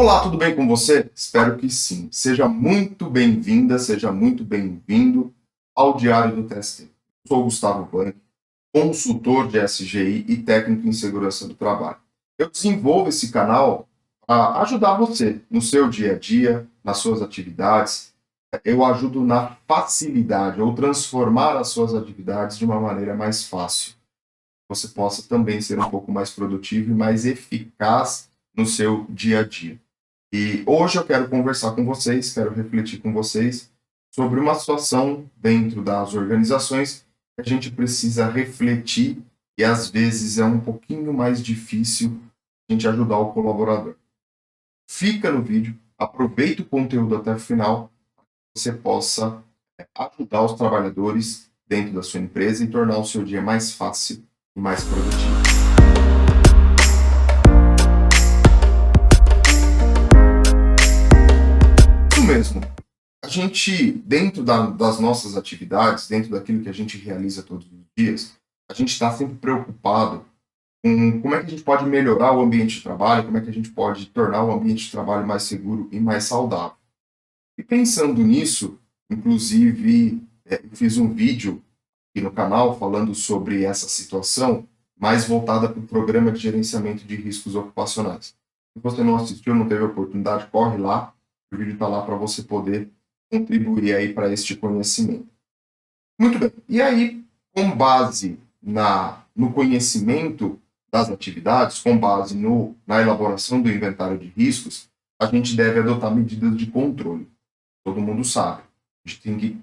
Olá, tudo bem com você? Espero que sim. Seja muito bem-vinda, seja muito bem-vindo ao Diário do TST. Eu sou o Gustavo Bank, consultor de SGI e técnico em segurança do trabalho. Eu desenvolvo esse canal para ajudar você no seu dia a dia, nas suas atividades. Eu ajudo na facilidade ou transformar as suas atividades de uma maneira mais fácil. Você possa também ser um pouco mais produtivo e mais eficaz no seu dia a dia. E hoje eu quero conversar com vocês, quero refletir com vocês sobre uma situação dentro das organizações que a gente precisa refletir e às vezes é um pouquinho mais difícil a gente ajudar o colaborador. Fica no vídeo, aproveita o conteúdo até o final, para que você possa ajudar os trabalhadores dentro da sua empresa e tornar o seu dia mais fácil e mais produtivo. Mesmo. A gente, dentro das nossas atividades, dentro daquilo que a gente realiza todos os dias, a gente está sempre preocupado com como é que a gente pode melhorar o ambiente de trabalho, como é que a gente pode tornar o ambiente de trabalho mais seguro e mais saudável. E pensando nisso, inclusive, eu fiz um vídeo aqui no canal falando sobre essa situação, mais voltada para o programa de gerenciamento de riscos ocupacionais. Se você não assistiu, não teve a oportunidade, corre lá. O vídeo está lá para você poder contribuir aí para este conhecimento. Muito bem. E aí, com base no conhecimento das atividades, com base na elaboração do inventário de riscos, a gente deve adotar medidas de controle. Todo mundo sabe. A gente tem que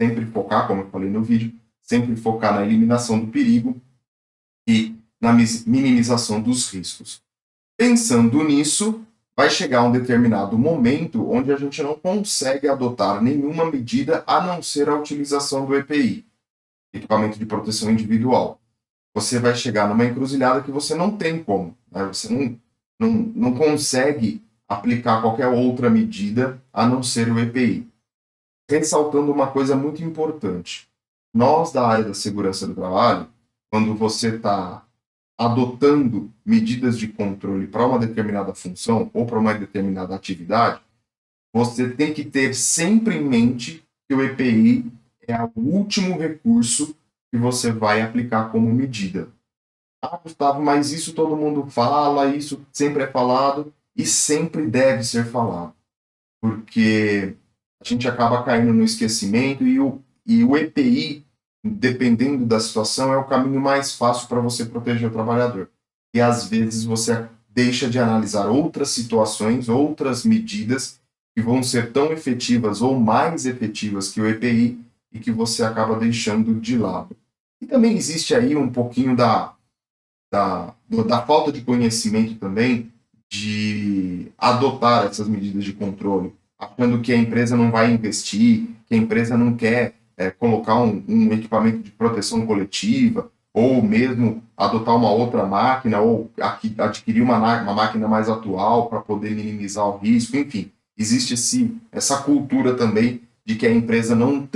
sempre focar, como eu falei no vídeo, sempre focar na eliminação do perigo e na minimização dos riscos. Pensando nisso, vai chegar um determinado momento onde a gente não consegue adotar nenhuma medida a não ser a utilização do EPI, equipamento de proteção individual. Você vai chegar numa encruzilhada que você não tem como, né? Você não consegue aplicar qualquer outra medida a não ser o EPI. Ressaltando uma coisa muito importante. Nós, da área da segurança do trabalho, quando você está adotando medidas de controle para uma determinada função ou para uma determinada atividade, você tem que ter sempre em mente que o EPI é o último recurso que você vai aplicar como medida. Ah, Gustavo, mas isso todo mundo fala, isso sempre é falado e sempre deve ser falado, porque a gente acaba caindo no esquecimento e o EPI, dependendo da situação, é o caminho mais fácil para você proteger o trabalhador. E às vezes você deixa de analisar outras situações, outras medidas que vão ser tão efetivas ou mais efetivas que o EPI e que você acaba deixando de lado. E também existe aí um pouquinho da falta de conhecimento também de adotar essas medidas de controle, achando que a empresa não vai investir, que a empresa não quer colocar um equipamento de proteção coletiva, ou mesmo adotar uma outra máquina, ou adquirir uma máquina mais atual para poder minimizar o risco, enfim. Existe essa cultura também de que a empresa não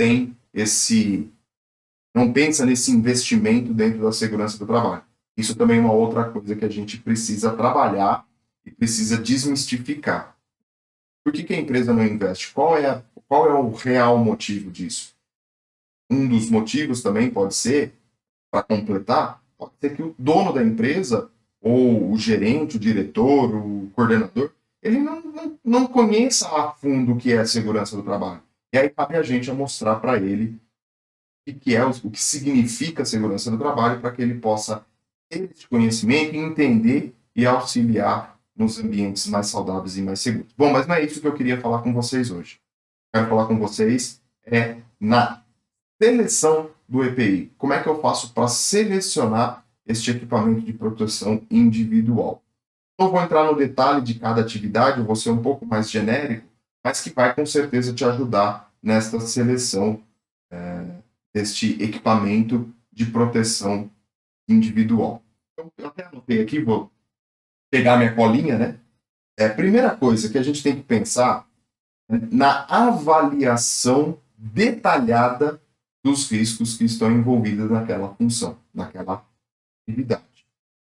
pensa nesse investimento dentro da segurança do trabalho. Isso também é uma outra coisa que a gente precisa trabalhar e precisa desmistificar. Por que a empresa não investe? Qual é o real motivo disso? Um dos motivos também pode ser, para completar, pode ser que o dono da empresa, ou o gerente, o diretor, o coordenador, ele não conheça a fundo o que é a segurança do trabalho. E aí cabe a gente a mostrar para ele o que significa a segurança do trabalho, para que ele possa ter esse conhecimento, entender e auxiliar nos ambientes mais saudáveis e mais seguros. Bom, mas não é isso que eu queria falar com vocês hoje. Quero falar com vocês na seleção do EPI. Como é que eu faço para selecionar este equipamento de proteção individual? Não vou entrar no detalhe de cada atividade, eu vou ser um pouco mais genérico, mas que vai com certeza te ajudar nesta seleção deste equipamento de proteção individual. Então, eu até anotei aqui, vou pegar minha colinha, né? Primeira coisa que a gente tem que pensar na avaliação detalhada dos riscos que estão envolvidos naquela função, naquela atividade.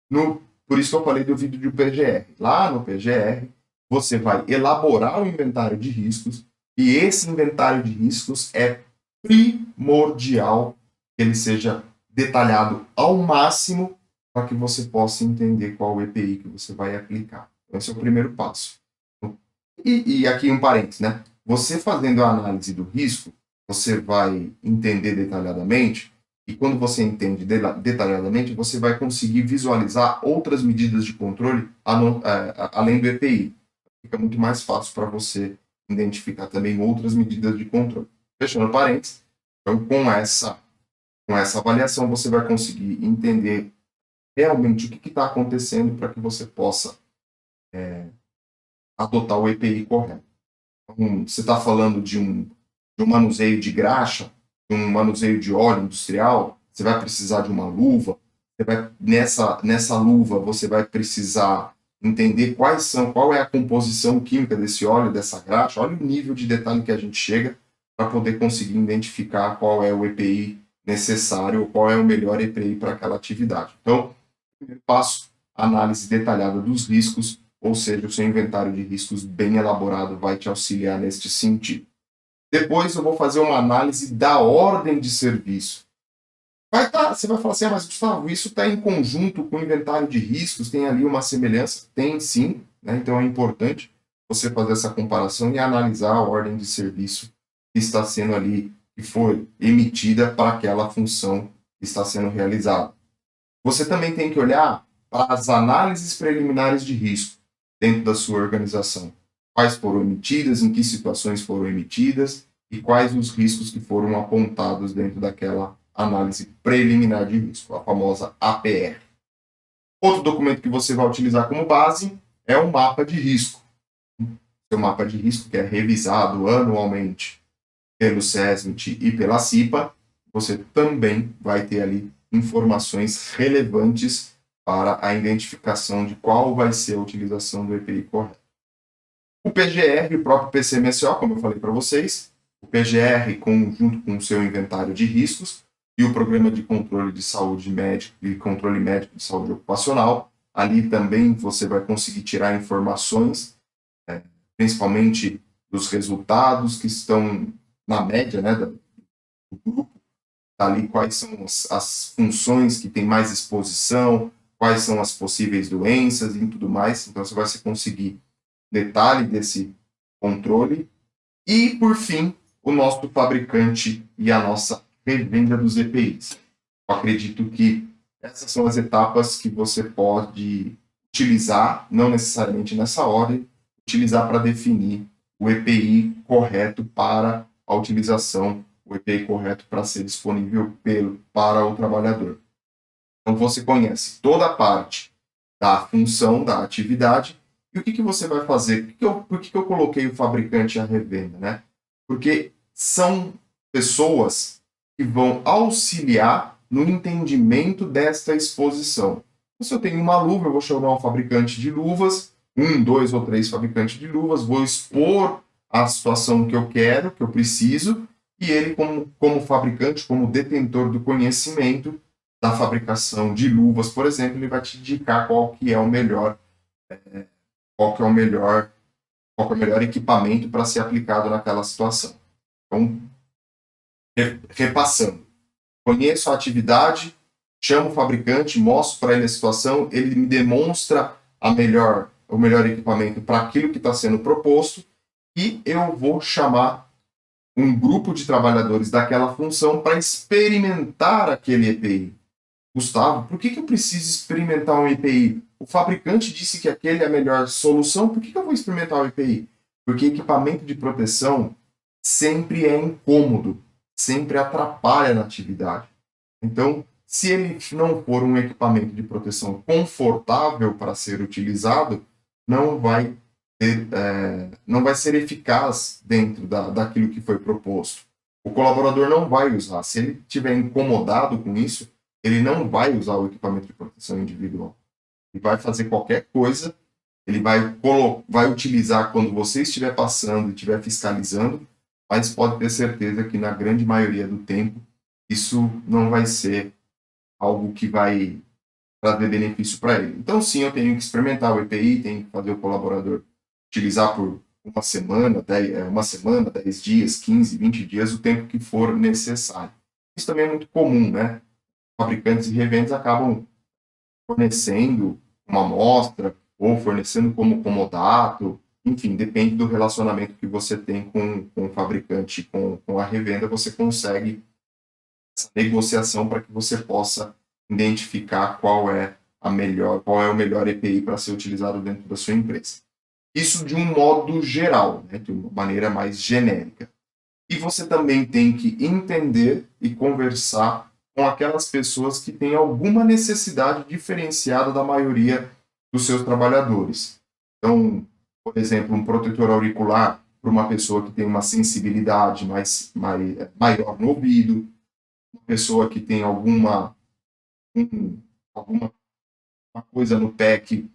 Por isso que eu falei do vídeo do PGR. Lá no PGR, você vai elaborar um inventário de riscos, e esse inventário de riscos é primordial que ele seja detalhado ao máximo para que você possa entender qual EPI que você vai aplicar. Então, esse é o primeiro passo. E aqui um parênteses, né? Você fazendo a análise do risco, você vai entender detalhadamente, e quando você entende detalhadamente, você vai conseguir visualizar outras medidas de controle além do EPI. Fica muito mais fácil para você identificar também outras medidas de controle. Fechando parênteses, então com essa avaliação você vai conseguir entender realmente o que está acontecendo para que você possa adotar o EPI correto. Então, você está falando de um manuseio de graxa, de um manuseio de óleo industrial, você vai precisar de uma luva, nessa luva você vai precisar entender qual é a composição química desse óleo, dessa graxa. Olha o nível de detalhe que a gente chega para poder conseguir identificar qual é o EPI necessário ou qual é o melhor EPI para aquela atividade. Então, primeiro passo, análise detalhada dos riscos, ou seja, o seu inventário de riscos bem elaborado vai te auxiliar neste sentido. Depois eu vou fazer uma análise da ordem de serviço. Você vai falar assim, mas Gustavo, isso está em conjunto com o inventário de riscos, tem ali uma semelhança? Tem sim, né? Então é importante você fazer essa comparação e analisar a ordem de serviço que está sendo ali, que foi emitida para aquela função que está sendo realizada. Você também tem que olhar para as análises preliminares de risco dentro da sua organização. Quais foram emitidas, em que situações foram emitidas e quais os riscos que foram apontados dentro daquela análise preliminar de risco, a famosa APR. Outro documento que você vai utilizar como base é o mapa de risco. O mapa de risco, que é revisado anualmente pelo SESMIT e pela CIPA, você também vai ter ali informações relevantes para a identificação de qual vai ser a utilização do EPI correto. O PGR, o próprio PCMSO, como eu falei para vocês, o PGR junto com o seu inventário de riscos e o Programa de Controle de Saúde Médica e Controle Médico de Saúde Ocupacional, ali também você vai conseguir tirar informações, principalmente dos resultados que estão na média, né, do grupo, ali quais são as funções que têm mais exposição, quais são as possíveis doenças e tudo mais. Então você vai conseguir detalhe desse controle. E, por fim, o nosso fabricante e a nossa revenda dos EPIs. Eu acredito que essas são as etapas que você pode utilizar, não necessariamente nessa ordem, utilizar para definir o EPI correto para a utilização, o EPI correto para ser disponível para o trabalhador. Então, você conhece toda a parte da função, da atividade, e o que você vai fazer? Por que eu coloquei o fabricante e a revenda, né? Porque são pessoas que vão auxiliar no entendimento desta exposição. Então, se eu tenho uma luva, eu vou chamar um fabricante de luvas, 1, 2 ou 3 fabricantes de luvas, vou expor a situação que eu quero, que eu preciso, e ele, como fabricante, como detentor do conhecimento da fabricação de luvas, por exemplo, ele vai te indicar qual que é o melhor equipamento para ser aplicado naquela situação. Então, repassando, conheço a atividade, chamo o fabricante, mostro para ele a situação, ele me demonstra o melhor equipamento para aquilo que está sendo proposto, e eu vou chamar um grupo de trabalhadores daquela função para experimentar aquele EPI. Gustavo, por que eu preciso experimentar um EPI? O fabricante disse que aquele é a melhor solução, por que eu vou experimentar o EPI? Porque equipamento de proteção sempre é incômodo, sempre atrapalha na atividade. Então, se ele não for um equipamento de proteção confortável para ser utilizado, não vai ser eficaz dentro daquilo que foi proposto. O colaborador não vai usar. Se ele estiver incomodado com isso, ele não vai usar o equipamento de proteção individual. Ele vai fazer qualquer coisa, ele vai utilizar quando você estiver passando e estiver fiscalizando, mas pode ter certeza que na grande maioria do tempo isso não vai ser algo que vai trazer benefício para ele. Então sim, eu tenho que experimentar o EPI, tenho que fazer o colaborador utilizar por uma semana, 10 dias, 15, 20 dias, o tempo que for necessário. Isso também é muito comum, né? Fabricantes e revendas acabam fornecendo uma amostra ou fornecendo como comodato, enfim, depende do relacionamento que você tem com o fabricante, com a revenda, você consegue essa negociação para que você possa identificar qual é o melhor EPI para ser utilizado dentro da sua empresa. Isso de um modo geral, né, de uma maneira mais genérica. E você também tem que entender e conversar com aquelas pessoas que têm alguma necessidade diferenciada da maioria dos seus trabalhadores. Então, por exemplo, um protetor auricular para uma pessoa que tem uma sensibilidade maior no ouvido, uma pessoa que tem alguma coisa no pé que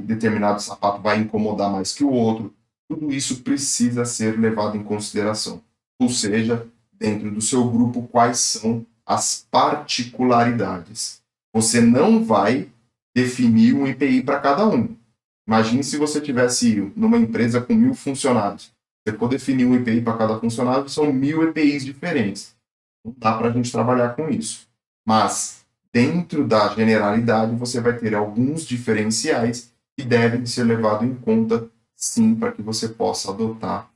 determinado sapato vai incomodar mais que o outro, tudo isso precisa ser levado em consideração. Ou seja, dentro do seu grupo, quais são as particularidades. Você não vai definir um EPI para cada um. Imagine se você tivesse numa empresa com 1.000 funcionários. Você for definir um EPI para cada funcionário, são 1.000 EPIs diferentes. Não dá para a gente trabalhar com isso. Mas, dentro da generalidade, você vai ter alguns diferenciais que devem ser levados em conta, sim, para que você possa adotar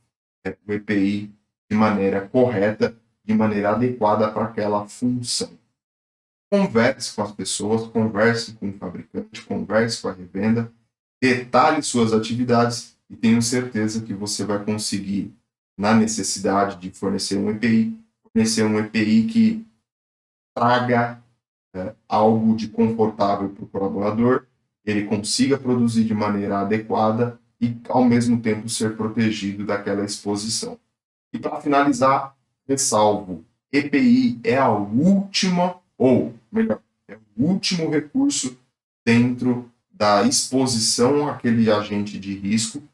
o EPI de maneira correta, de maneira adequada para aquela função. Converse com as pessoas, converse com o fabricante, converse com a revenda, detalhe suas atividades e tenho certeza que você vai conseguir, na necessidade de fornecer um EPI que traga algo de confortável para o colaborador, ele consiga produzir de maneira adequada e, ao mesmo tempo, ser protegido daquela exposição. E, para finalizar, ressalvo, EPI é a última, ou melhor, é o último recurso dentro da exposição àquele agente de risco que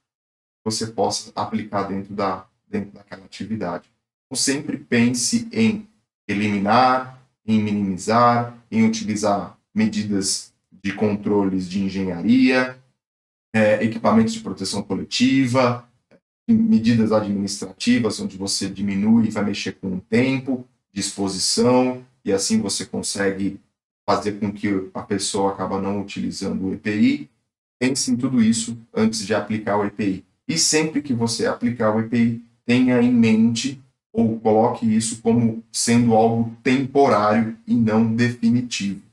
você possa aplicar dentro daquela atividade. Então, sempre pense em eliminar, em minimizar, em utilizar medidas de controles de engenharia, equipamentos de proteção coletiva, medidas administrativas, onde você diminui e vai mexer com o tempo de exposição, e assim você consegue fazer com que a pessoa acaba não utilizando o EPI. Pense em tudo isso antes de aplicar o EPI. E sempre que você aplicar o EPI, tenha em mente ou coloque isso como sendo algo temporário e não definitivo.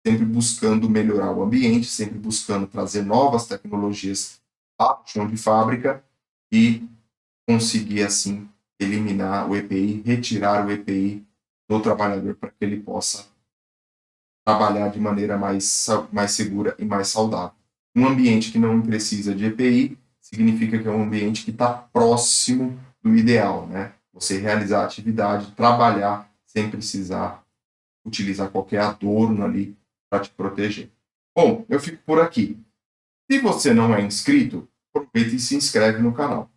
Sempre buscando melhorar o ambiente, sempre buscando trazer novas tecnologias para o chão de fábrica e conseguir, assim, eliminar o EPI, retirar o EPI do trabalhador para que ele possa trabalhar de maneira mais segura e mais saudável. Um ambiente que não precisa de EPI significa que é um ambiente que está próximo do ideal, né? Você realizar a atividade, trabalhar sem precisar utilizar qualquer adorno ali para te proteger. Bom, eu fico por aqui. Se você não é inscrito, aproveita e se inscreve no canal.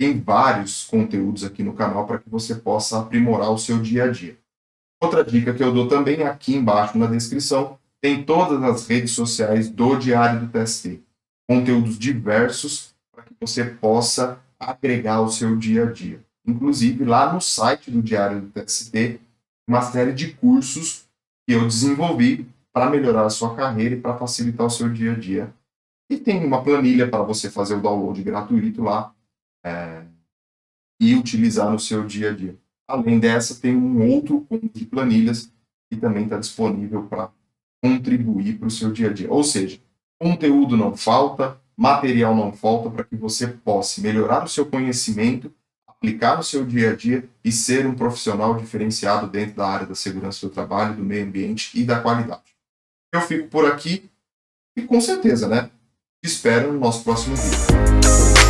Tem vários conteúdos aqui no canal para que você possa aprimorar o seu dia a dia. Outra dica que eu dou também aqui embaixo na descrição, tem todas as redes sociais do Diário do TST. Conteúdos diversos para que você possa agregar ao seu dia a dia. Inclusive, lá no site do Diário do TST, uma série de cursos que eu desenvolvi para melhorar a sua carreira e para facilitar o seu dia a dia. E tem uma planilha para você fazer o download gratuito lá e utilizar no seu dia a dia. Além dessa, tem um outro conjunto de planilhas que também está disponível para contribuir para o seu dia a dia. Ou seja, conteúdo não falta, material não falta para que você possa melhorar o seu conhecimento, aplicar no seu dia a dia e ser um profissional diferenciado dentro da área da segurança do trabalho, do meio ambiente e da qualidade. Eu fico por aqui e com certeza, né? Te espero no nosso próximo vídeo.